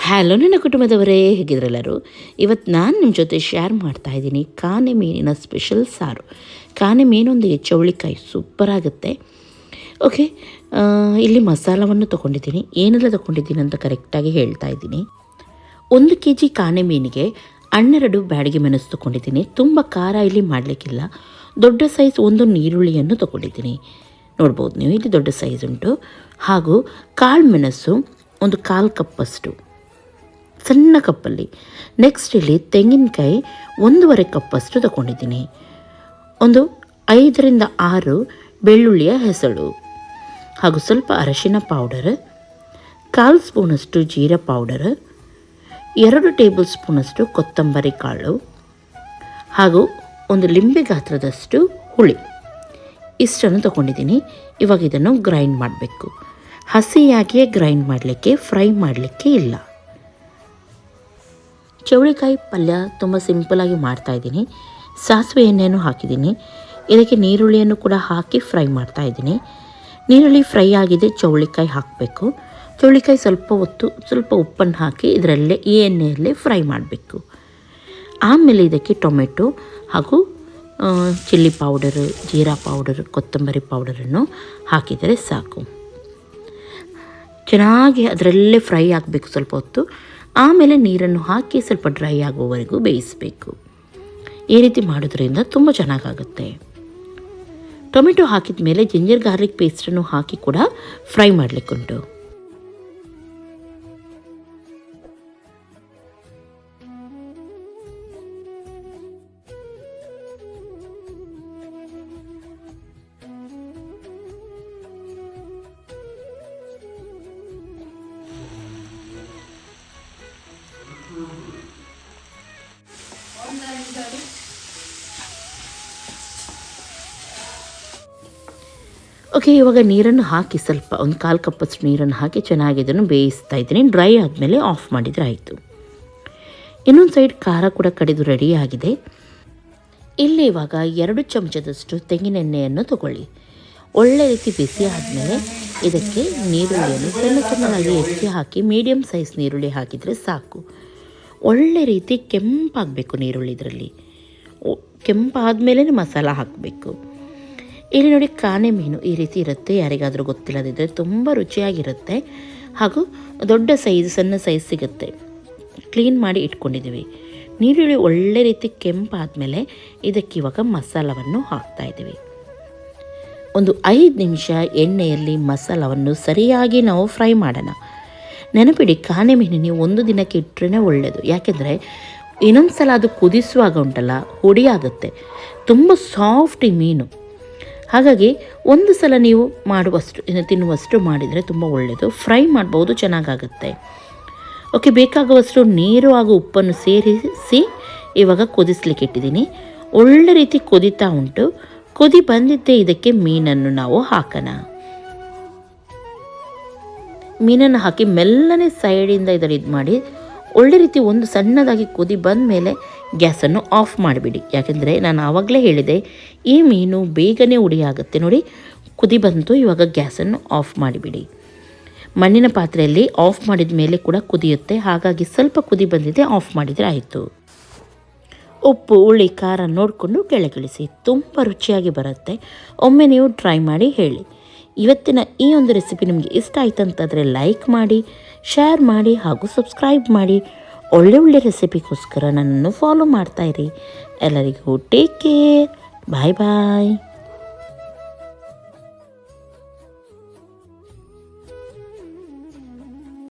Hello ನನ್ನ ಕುಟುಂಬದವರೇ, ಹೇಗಿದ್ರೆಲ್ಲರೂ. ಇವತ್ತು ನಾನು ನಿಮ್ಮ ಜೊತೆ ಶೇರ್ ಮಾಡ್ತಾ ಇದ್ದೀನಿ ಕಾನೆ ಮೀನಿನ ಸ್ಪೆಷಲ್ ಸಾರು. ಕಾನೆ ಮೀನೊಂದಿಗೆ ಚೌಳಿಕಾಯಿ ಸೂಪರಾಗುತ್ತೆ. ಓಕೆ, ಇಲ್ಲಿ ಮಸಾಲವನ್ನು ತೊಗೊಂಡಿದ್ದೀನಿ. ಏನೆಲ್ಲ ತೊಗೊಂಡಿದ್ದೀನಿ ಅಂತ ಕರೆಕ್ಟಾಗಿ ಹೇಳ್ತಾ ಇದ್ದೀನಿ. 1 kg ಕಾನೆ ಮೀನಿಗೆ 12 ಬ್ಯಾಡಗಿ ಮೆಣಸು ತೊಗೊಂಡಿದ್ದೀನಿ. ತುಂಬ ಖಾರ ಇಲ್ಲಿ ಮಾಡಲಿಕ್ಕಿಲ್ಲ. ದೊಡ್ಡ ಸೈಜ್ ಒಂದು ಈರುಳ್ಳಿಯನ್ನು ತೊಗೊಂಡಿದ್ದೀನಿ. ನೋಡ್ಬೋದು ನೀವು, ಇಲ್ಲಿ ದೊಡ್ಡ ಸೈಜ್ ಉಂಟು. ಹಾಗೂ ಕಾಳು ಮೆಣಸು ಒಂದು 1/4 ಕಪ್ಪಷ್ಟು ಸಣ್ಣ ಕಪ್ಪಲ್ಲಿ. ನೆಕ್ಸ್ಟ್ ಇಲ್ಲಿ ತೆಂಗಿನಕಾಯಿ 1/2 ಕಪ್ಪಷ್ಟು ತಗೊಂಡಿದ್ದೀನಿ. ಒಂದು 5ರಿಂದ 6 ಬೆಳ್ಳುಳ್ಳಿಯ ಹೆಸಳು, ಹಾಗೂ ಸ್ವಲ್ಪ ಅರಶಿನ ಪೌಡರ್, 1/4 ಸ್ಪೂನಷ್ಟು ಜೀರಾ ಪೌಡರ್, 2 ಟೇಬಲ್ ಸ್ಪೂನಷ್ಟು ಕೊತ್ತಂಬರಿ ಕಾಳು, ಹಾಗೂ ಒಂದು ಲಿಂಬೆ ಗಾತ್ರದಷ್ಟು ಹುಳಿ. ಇಷ್ಟನ್ನು ತಗೊಂಡಿದ್ದೀನಿ. ಇವಾಗ ಇದನ್ನು ಗ್ರೈಂಡ್ ಮಾಡಬೇಕು. ಹಸಿಯಾಗಿಯೇ ಗ್ರೈಂಡ್ ಮಾಡಲಿಕ್ಕೆ, ಫ್ರೈ ಮಾಡಲಿಕ್ಕೆ ಇಲ್ಲ. ಚೌಳಿಕಾಯಿ ಪಲ್ಯ ತುಂಬ ಸಿಂಪಲಾಗಿ ಮಾಡ್ತಾಯಿದ್ದೀನಿ. ಸಾಸಿವೆ ಎಣ್ಣೆಯನ್ನು ಹಾಕಿದ್ದೀನಿ. ಇದಕ್ಕೆ ನೀರುಳ್ಳಿಯನ್ನು ಕೂಡ ಹಾಕಿ ಫ್ರೈ ಮಾಡ್ತಾಯಿದ್ದೀನಿ. ನೀರುಳ್ಳಿ ಫ್ರೈ ಆಗಿದೆ, ಚೌಳಿಕಾಯಿ ಹಾಕಬೇಕು. ಚೌಳಿಕಾಯಿ ಸ್ವಲ್ಪ ಉಪ್ಪನ್ನು ಹಾಕಿ ಇದರಲ್ಲೇ ಈ ಎಣ್ಣೆಯಲ್ಲೇ ಫ್ರೈ ಮಾಡಬೇಕು. ಆಮೇಲೆ ಇದಕ್ಕೆ ಟೊಮೆಟೊ ಹಾಗೂ ಚಿಲ್ಲಿ ಪೌಡರು, ಜೀರಾ ಪೌಡರ್, ಕೊತ್ತಂಬರಿ ಪೌಡರನ್ನು ಹಾಕಿದರೆ ಸಾಕು. ಚೆನ್ನಾಗಿ ಅದರಲ್ಲೇ ಫ್ರೈ ಆಗಬೇಕು ಸ್ವಲ್ಪ ಹೊತ್ತು. ಆಮೇಲೆ ನೀರನ್ನು ಹಾಕಿ ಸ್ವಲ್ಪ ಡ್ರೈ ಆಗುವವರೆಗೂ ಬೇಯಿಸಬೇಕು. ಈ ರೀತಿ ಮಾಡೋದ್ರಿಂದ ತುಂಬ ಚೆನ್ನಾಗಾಗುತ್ತೆ. ಟೊಮೆಟೊ ಹಾಕಿದ ಮೇಲೆ ಜಿಂಜರ್ ಗಾರ್ಲಿಕ್ ಪೇಸ್ಟನ್ನು ಹಾಕಿ ಕೂಡ ಫ್ರೈ ಮಾಡಲಿಕ್ಕುಂಟು. ಓಕೆ, ಇವಾಗ ನೀರನ್ನು ಹಾಕಿ ಸ್ವಲ್ಪ ಒಂದು 1/4 ಕಪ್ಪಷ್ಟು ನೀರನ್ನು ಹಾಕಿ ಚೆನ್ನಾಗಿ ಇದನ್ನು ಬೇಯಿಸ್ತಾ ಇದ್ದೀನಿ. ಡ್ರೈ ಆದಮೇಲೆ ಆಫ್ ಮಾಡಿದರೆ ಆಯಿತು. ಇನ್ನೊಂದು ಸೈಡ್ ಖಾರ ಕೂಡ ಕಡಿದು ರೆಡಿಯಾಗಿದೆ. ಇಲ್ಲಿ ಇವಾಗ 2 ಚಮಚದಷ್ಟು ತೆಂಗಿನೆಣ್ಣೆಯನ್ನು ತಗೊಳ್ಳಿ. ಒಳ್ಳೆ ರೀತಿ ಬಿಸಿ ಆದಮೇಲೆ ಇದಕ್ಕೆ ನೀರುಳ್ಳಿಯನ್ನು ಸಣ್ಣದಾಗಿ ಹೆಚ್ಚಿ ಹಾಕಿ, ಮೀಡಿಯಮ್ ಸೈಜ್ ನೀರುಳ್ಳಿ ಹಾಕಿದರೆ ಸಾಕು. ಒಳ್ಳೆ ರೀತಿ ಕೆಂಪಾಗಬೇಕು ನೀರುಳ್ಳಿ. ಇದರಲ್ಲಿ ಕೆಂಪಾದಮೇಲೆ ಮಸಾಲ ಹಾಕಬೇಕು. ಇಲ್ಲಿ ನೋಡಿ, ಕಾನೆ ಮೀನು ಈ ರೀತಿ ಇರುತ್ತೆ. ಯಾರಿಗಾದರೂ ಗೊತ್ತಿಲ್ಲದಿದ್ದರೆ ತುಂಬ ರುಚಿಯಾಗಿರುತ್ತೆ. ಹಾಗೂ ದೊಡ್ಡ ಸೈಜ್, ಸಣ್ಣ ಸೈಜ್ ಸಿಗುತ್ತೆ. ಕ್ಲೀನ್ ಮಾಡಿ ಇಟ್ಕೊಂಡಿದ್ದೀವಿ. ನೀರುಳ್ಳಿ ಒಳ್ಳೆ ರೀತಿ ಕೆಂಪಾದಮೇಲೆ ಇದಕ್ಕೆ ಇವಾಗ ಮಸಾಲವನ್ನು ಹಾಕ್ತಾಯಿದ್ದೀವಿ. ಒಂದು 5 ನಿಮಿಷ ಎಣ್ಣೆಯಲ್ಲಿ ಮಸಾಲವನ್ನು ಸರಿಯಾಗಿ ನಾವು ಫ್ರೈ ಮಾಡೋಣ. ನೆನಪಿಡಿ, ಕಾನೆ ಮೀನು ನೀವು 1 ದಿನಕ್ಕೆ ಇಟ್ಟರೆ ಒಳ್ಳೆಯದು. ಯಾಕೆಂದರೆ ಇನ್ನೊಂದು ಸಲ ಅದು ಕುದಿಸುವಾಗ ಉಂಟಲ್ಲ, ಹುಡಿ ಆಗುತ್ತೆ. ತುಂಬ ಸಾಫ್ಟ್ ಈ ಮೀನು. ಹಾಗಾಗಿ ಒಂದು ಸಲ ನೀವು ತಿನ್ನುವಷ್ಟು ಮಾಡಿದರೆ ತುಂಬ ಒಳ್ಳೆಯದು. ಫ್ರೈ ಮಾಡ್ಬೋದು, ಚೆನ್ನಾಗಾಗುತ್ತೆ. ಓಕೆ, ಬೇಕಾಗುವಷ್ಟು ನೀರು ಹಾಗೂ ಉಪ್ಪನ್ನು ಸೇರಿಸಿ ಇವಾಗ ಕುದಿಸ್ಲಿಕ್ಕೆ ಇಟ್ಟಿದ್ದೀನಿ. ಒಳ್ಳೆ ರೀತಿ ಕುದೀತಾ ಉಂಟು. ಕುದಿ ಬಂದಿದ್ದೇ ಇದಕ್ಕೆ ಮೀನನ್ನು ನಾವು ಹಾಕೋಣ. ಮೀನನ್ನು ಹಾಕಿ ಮೆಲ್ಲನೆ ಸೈಡಿಂದ ಇದನ್ನು ಇದು ಮಾಡಿ ಒಳ್ಳೆ ರೀತಿ ಒಂದು ಸಣ್ಣದಾಗಿ ಕುದಿ ಬಂದ ಮೇಲೆ ಗ್ಯಾಸನ್ನು ಆಫ್ ಮಾಡಿಬಿಡಿ. ಯಾಕೆಂದರೆ ನಾನು ಆವಾಗಲೇ ಹೇಳಿದೆ, ಈ ಮೀನು ಬೇಗನೆ ಉಡಿಯಾಗುತ್ತೆ. ನೋಡಿ, ಕುದಿ ಬಂತು. ಇವಾಗ ಗ್ಯಾಸನ್ನು ಆಫ್ ಮಾಡಿಬಿಡಿ. ಮಣ್ಣಿನ ಪಾತ್ರೆಯಲ್ಲಿ ಆಫ್ ಮಾಡಿದ ಮೇಲೆ ಕೂಡ ಕುದಿಯುತ್ತೆ. ಹಾಗಾಗಿ ಸ್ವಲ್ಪ ಕುದಿ ಬಂದಿದೆ, ಆಫ್ ಮಾಡಿದರೆ ಆಯಿತು. ಉಪ್ಪು, ಹುಳಿ, ಖಾರ ನೋಡಿಕೊಂಡು ಕೆಳಗಿಳಿಸಿ. ತುಂಬ ರುಚಿಯಾಗಿ ಬರುತ್ತೆ. ಒಮ್ಮೆ ನೀವು ಟ್ರೈ ಮಾಡಿ ಹೇಳಿ. ಇವತ್ತಿನ ಈ ಒಂದು ರೆಸಿಪಿ ನಿಮಗೆ ಇಷ್ಟ ಆಯಿತು ಅಂತಂದರೆ ಲೈಕ್ ಮಾಡಿ, ಶೇರ್ ಮಾಡಿ ಹಾಗೂ ಸಬ್ಸ್ಕ್ರೈಬ್ ಮಾಡಿ. ಒಳ್ಳೆ ರೆಸಿಪಿಗೋಸ್ಕರ ನನ್ನನ್ನು ಫಾಲೋ ಮಾಡ್ತಾಯಿರಿ. ಎಲ್ಲರಿಗೂ ಟೇಕ್ ಕೇರ್. ಬಾಯ್ ಬಾಯ್.